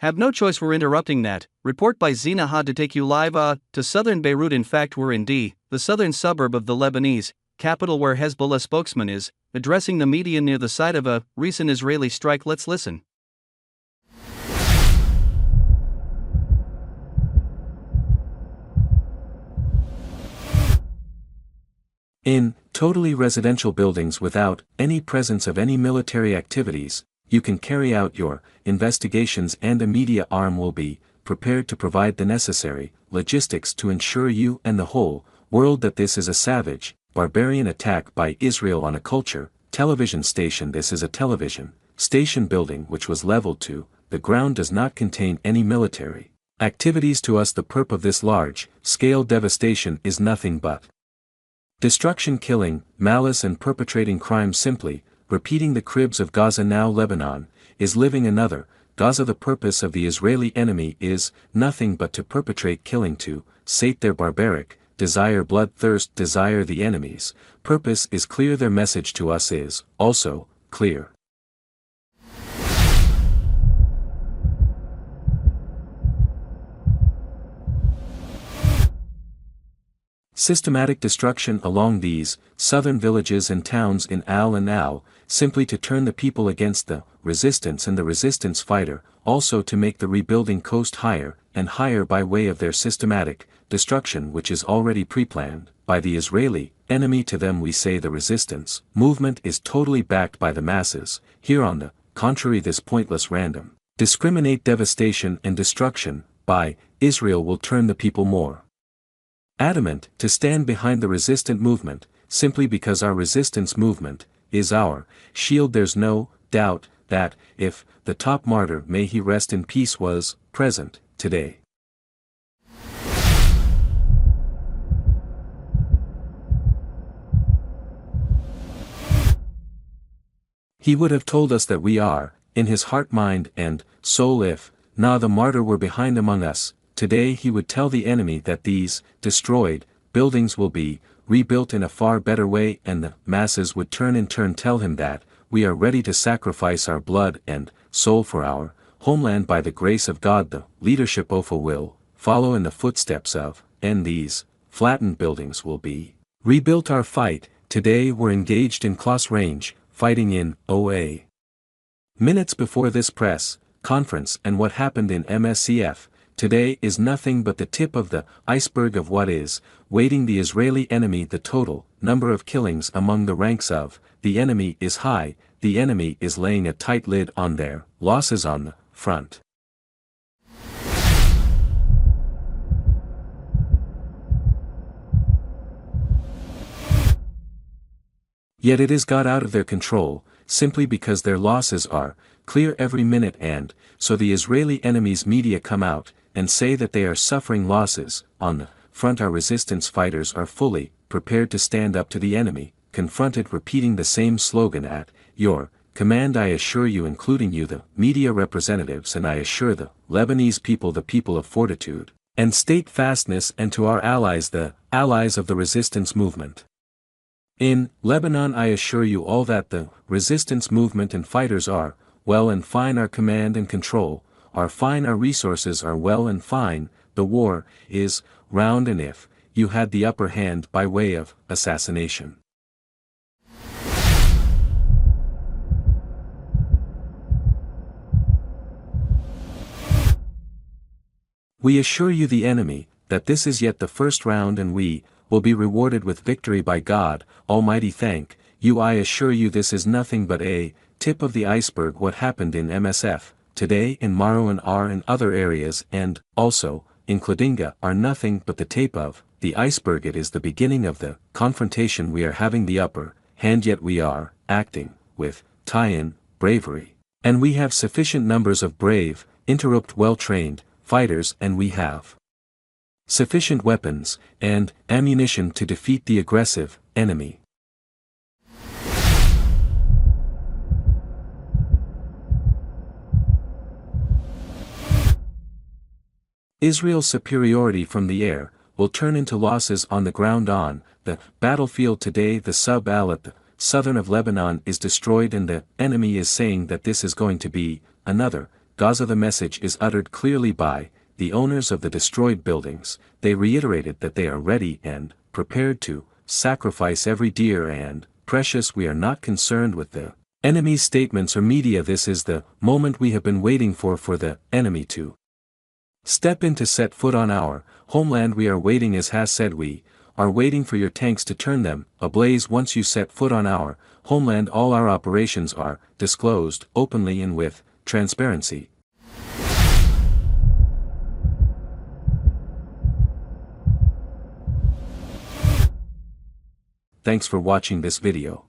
Have no choice, we're interrupting that. Report by Zina Had to take you live to southern Beirut. In fact, we're in the southern suburb of the Lebanese capital where Hezbollah spokesman is addressing the media near the site of a recent Israeli strike. Let's listen. In totally residential buildings without any presence of any military activities, you can carry out your investigations, and a media arm will be prepared to provide the necessary logistics to ensure you and the whole world that this is a savage, barbarian attack by Israel on a culture television station. This is a television station building which was leveled to the ground, does not contain any military activities. To us, the purpose of this large-scale devastation is nothing but destruction, killing, malice, and perpetrating crimes. Simply repeating the cribs of Gaza. Now Lebanon is living another Gaza. The purpose of the Israeli enemy is nothing but to perpetrate killing, to sate their barbaric desire, bloodthirst desire. The enemy's purpose is clear, their message to us is also clear. Systematic destruction along these southern villages and towns in al, simply to turn the people against the resistance and the resistance fighter, also to make the rebuilding coast higher and higher by way of their systematic destruction, which is already pre-planned by the Israeli enemy. To them we say the resistance movement is totally backed by the masses. Here on the contrary, this pointless, random, discriminate devastation and destruction by Israel will turn the people more adamant to stand behind the resistant movement, simply because our resistance movement is our shield. There's no doubt that, if the top martyr, may he rest in peace, was present today, he would have told us that we are, in his heart, mind, and soul. If the martyr were behind among us, today he would tell the enemy that these destroyed buildings will be rebuilt in a far better way, and the masses would turn in turn tell him that we are ready to sacrifice our blood and soul for our homeland by the grace of God. The leadership OFA will follow in the footsteps of, and these flattened buildings will be rebuilt. Our fight today, we're engaged in close range fighting in OA. Minutes before this press conference, and what happened in MSCF today is nothing but the tip of the iceberg of what is waiting the Israeli enemy. The total number of killings among the ranks of the enemy is high. The enemy is laying a tight lid on their losses on the front. Yet it is got out of their control, simply because their losses are clear every minute, and so the Israeli enemy's media come out and say that they are suffering losses on the front. Our resistance fighters are fully prepared to stand up to the enemy, confronted, repeating the same slogan at your command. I assure you, including you, the media representatives, and I assure the Lebanese people, the people of fortitude and steadfastness, and to our allies, the allies of the resistance movement in Lebanon, I assure you all that the resistance movement and fighters are well and fine. Our command and control are fine. Our resources are well and fine. The war is round, and if you had the upper hand by way of assassination, we assure you, the enemy, that this is yet the first round, and we will be rewarded with victory by God Almighty. Thank you. I assure you this is nothing but a tip of the iceberg. What happened in MSF today, in Maroun, are in other areas, and also in Kladinga, are nothing but the tip of the iceberg. It is the beginning of the confrontation. We are having the upper hand, yet we are acting with tie-in bravery, and we have sufficient numbers of brave, well-trained fighters, and we have sufficient weapons and ammunition to defeat the aggressive enemy. Israel's superiority from the air will turn into losses on the ground. On the battlefield today, the Sub-Al at the southern of Lebanon is destroyed, and the enemy is saying that this is going to be another Gaza. The message is uttered clearly by the owners of the destroyed buildings. They reiterated that they are ready and prepared to sacrifice every dear and precious. We are not concerned with the enemy's statements or media. This is the moment we have been waiting for the enemy to step in to set foot on our homeland. We are waiting, as has said. We are waiting for your tanks to turn them ablaze once you set foot on our homeland. All our operations are disclosed openly and with transparency. Thanks for watching this video.